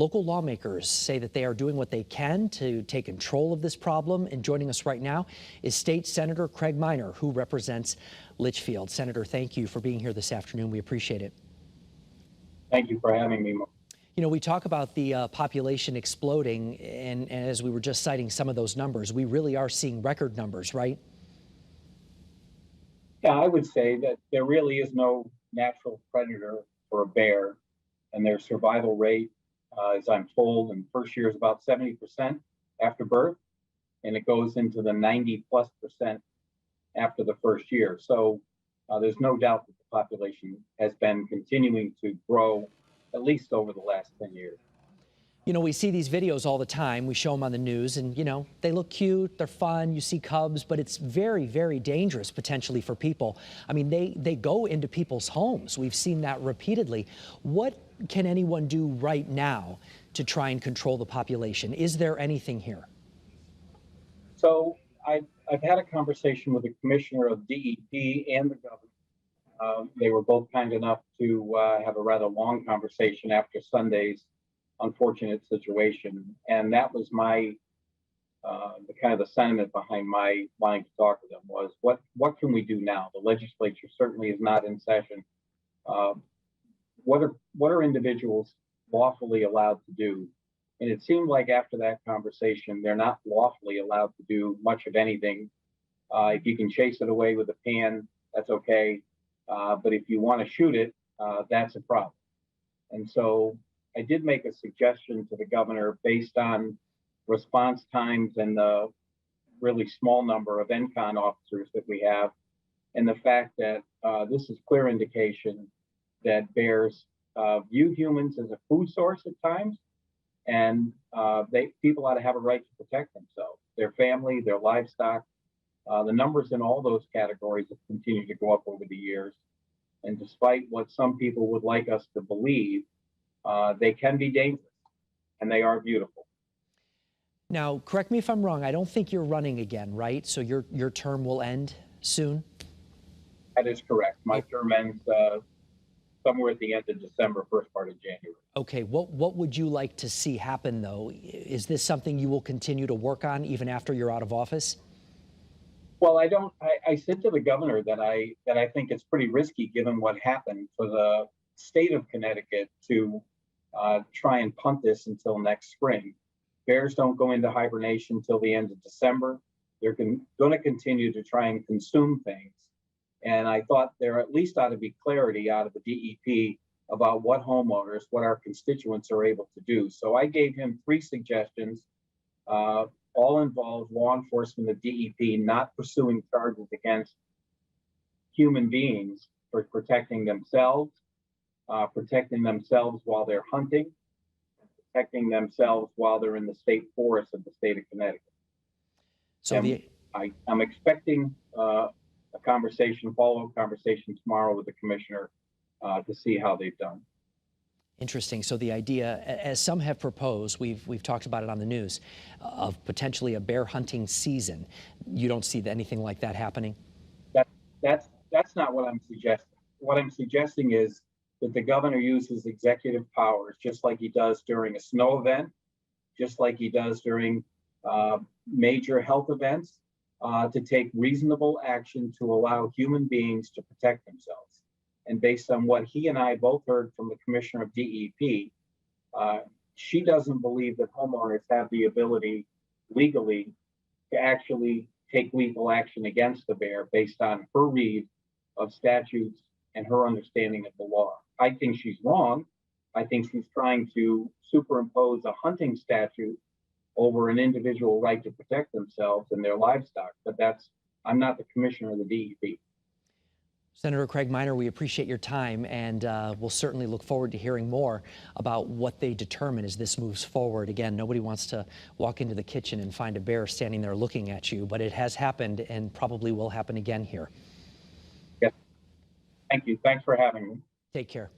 Local lawmakers say that they are doing what they can to take control of this problem. And joining us right now is State Senator Craig Minor, who represents Litchfield. Senator, thank you for being here this afternoon. We appreciate it. Thank you for having me. You know, we talk about the population exploding, and as we were just citing some of those numbers, we really are seeing record numbers, right? Yeah, I would say that there really is no natural predator for a bear, and their survival rate, as I'm told, in the first year is about 70% after birth, and it goes into the 90+% after the first year. So there's no doubt that the population has been continuing to grow at least over the last 10 years. You know, we see these videos all the time. We show them on the news and, you know, they look cute, they're fun, you see cubs, but it's very, very dangerous potentially for people. I mean, they go into people's homes. We've seen that repeatedly. What can anyone do right now to try and control the population? Is there anything here? So I've had a conversation with the commissioner of DEP and the governor. They were both kind enough to have a rather long conversation after Sunday's unfortunate situation, and that was my the kind of the sentiment behind my wanting to talk to them was what can we do now? The legislature certainly is not in session. What are individuals lawfully allowed to do? And it seemed like after that conversation, they're not lawfully allowed to do much of anything. If you can chase it away with a pan, that's okay. But if you want to shoot it, that's a problem. And so I did make a suggestion to the governor based on response times and the really small number of NCON officers that we have, and the fact that this is clear indication that bears view humans as a food source at times, and people ought to have a right to protect themselves, their family, their livestock. The numbers in all those categories have continued to go up over the years, and despite what some people would like us to believe, they can be dangerous, and they are beautiful. Now, correct me if I'm wrong, I don't think you're running again, right? So your term will end soon? That is correct. My term ends somewhere at the end of December, first part of January. Okay, what would you like to see happen, though? Is this something you will continue to work on even after you're out of office? Well, I said to the governor that I think it's pretty risky given what happened for the state of Connecticut to try and punt this until next spring. Bears don't go into hibernation until the end of December. They're going to continue to try and consume things. And I thought there at least ought to be clarity out of the DEP about what homeowners, what our constituents are able to do. So I gave him 3 suggestions, all involve law enforcement of DEP not pursuing charges against human beings for protecting themselves while they're hunting, protecting themselves while they're in the state forest of the state of Connecticut. So I'm expecting a conversation, follow-up conversation tomorrow with the commissioner to see how they've done. Interesting. So the idea, as some have proposed, we've talked about it on the news, of potentially a bear hunting season. You don't see anything like that happening? That's not what I'm suggesting. What I'm suggesting is that the governor uses executive powers just like he does during a snow event, just like he does during major health events, to take reasonable action to allow human beings to protect themselves. And based on what he and I both heard from the commissioner of DEP, she doesn't believe that homeowners have the ability legally to actually take legal action against the bear based on her read of statutes and her understanding of the law. I think she's wrong. I think she's trying to superimpose a hunting statute over an individual right to protect themselves and their livestock. But I'm not the commissioner of the DEP. Senator Craig Minor, we appreciate your time, and we'll certainly look forward to hearing more about what they determine as this moves forward. Again, nobody wants to walk into the kitchen and find a bear standing there looking at you, but it has happened and probably will happen again here. Yes. Thank you. Thanks for having me. Take care.